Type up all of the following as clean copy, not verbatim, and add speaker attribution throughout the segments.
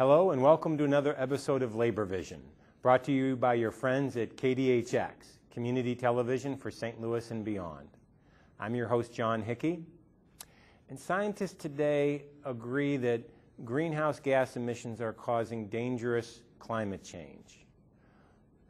Speaker 1: Hello and welcome to another episode of Laborvision, brought to you by your friends at KDHX, Community Television for St. Louis and beyond. I'm your host, John Hickey, and scientists today agree that greenhouse gas emissions are causing dangerous climate change.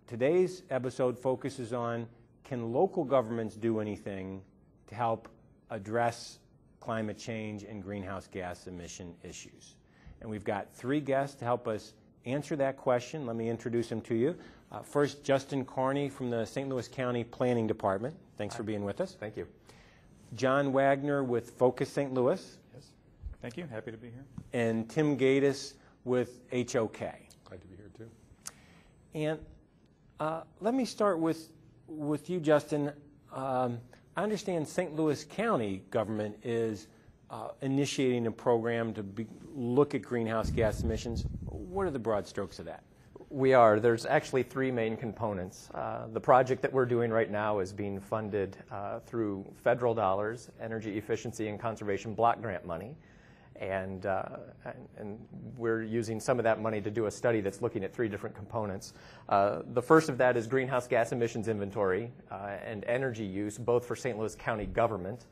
Speaker 1: Today's episode focuses on, can local governments do anything to help address climate change and greenhouse gas emission issues? And we've got three guests to help us answer that question. Let me introduce them to you. First, Justin Carney from the St. Louis County Planning Department. Thanks for being with us.
Speaker 2: Thank you.
Speaker 1: John Wagner with Focus St. Louis.
Speaker 3: Yes. Thank you. Happy to be here.
Speaker 1: And Tim Gaidis with HOK.
Speaker 4: Glad to be here too.
Speaker 1: And let me start with you, Justin. I understand St. Louis County government is initiating a program to look at greenhouse gas emissions. What are the broad strokes of that?
Speaker 2: We are. There's actually three main components. The project that we're doing right now is being funded through federal dollars, energy efficiency and conservation block grant money. And we're using some of that money to do a study that's looking at three different components. The first of that is greenhouse gas emissions inventory and energy use, both for St. Louis County government,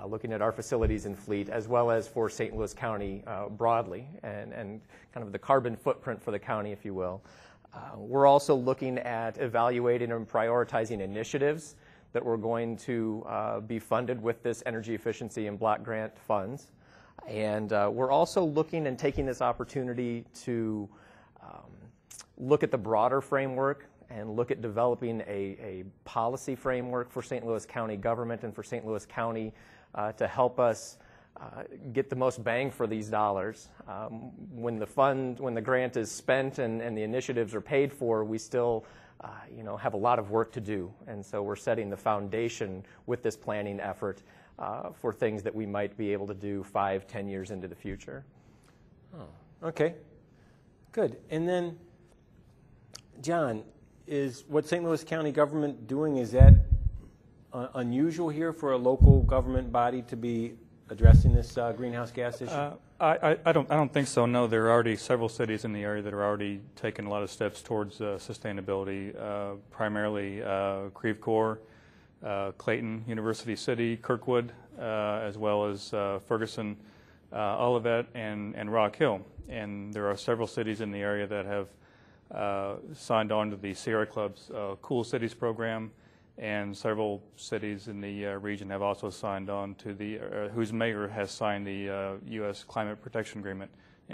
Speaker 2: looking at our facilities and fleet, as well as for St. Louis County broadly, and kind of the carbon footprint for the county, if you will. We're also looking at evaluating and prioritizing initiatives that we're going to be funded with this energy efficiency and block grant funds. And we're also looking and taking this opportunity to look at the broader framework and look at developing a policy framework for St. Louis County government and for St. Louis County to help us get the most bang for these dollars. When the grant is spent and the initiatives are paid for, we still have a lot of work to do. And so we're setting the foundation with this planning effort for things that we might be able to do 5-10 years into the future.
Speaker 1: Oh, okay, good. And then, John, is what St. Louis County government doing, is that unusual here for a local government body to be addressing this greenhouse gas issue?
Speaker 3: I don't think so. No, there are already several cities in the area that are already taking a lot of steps towards sustainability. Primarily Creve Coeur, Clayton, University City, Kirkwood, as well as Ferguson, Olivet, and Rock Hill. And there are several cities in the area that have signed on to the Sierra Club's Cool Cities program, and several cities in the region have also signed on to the, whose mayor has signed the U.S. Climate Protection Agreement,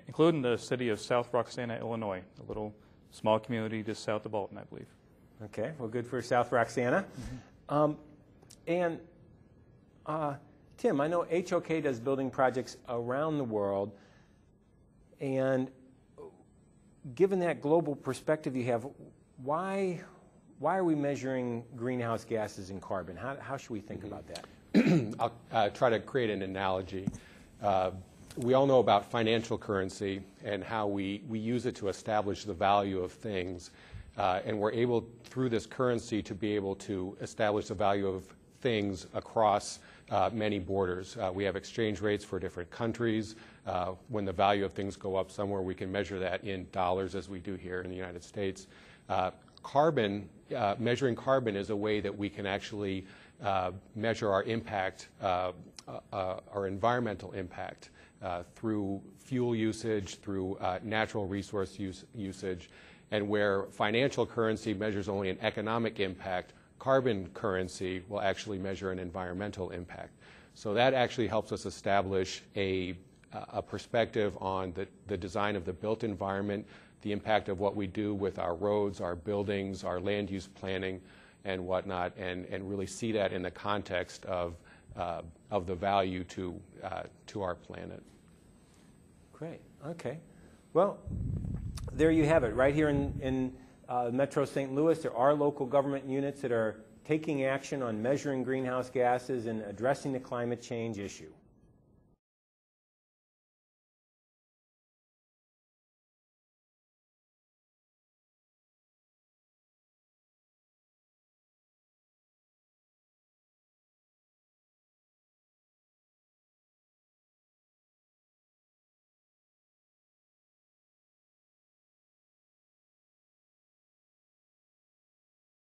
Speaker 3: including the city of South Roxana, Illinois, a little small community just south of Alton, I believe.
Speaker 1: Okay, well, good for South Roxana. Mm-hmm. Tim, I know HOK does building projects around the world, and given that global perspective you have, why are we measuring greenhouse gases and carbon? How should we think about that?
Speaker 4: I'll try to create an analogy. We all know about financial currency and how we use it to establish the value of things. And we're able, through this currency, to be able to establish the value of things across many borders. We have exchange rates for different countries. When the value of things go up somewhere, we can measure that in dollars, as we do here in the United States. Measuring carbon is a way that we can actually measure our impact, our environmental impact, through fuel usage, through natural resource usage. And where financial currency measures only an economic impact, carbon currency will actually measure an environmental impact. So that actually helps us establish a perspective on the design of the built environment, the impact of what we do with our roads, our buildings, our land use planning, and whatnot, and really see that in the context of the value to our planet.
Speaker 1: Great. Okay. Well, there you have it. Right here in Metro St. Louis, there are local government units that are taking action on measuring greenhouse gases and addressing the climate change issue.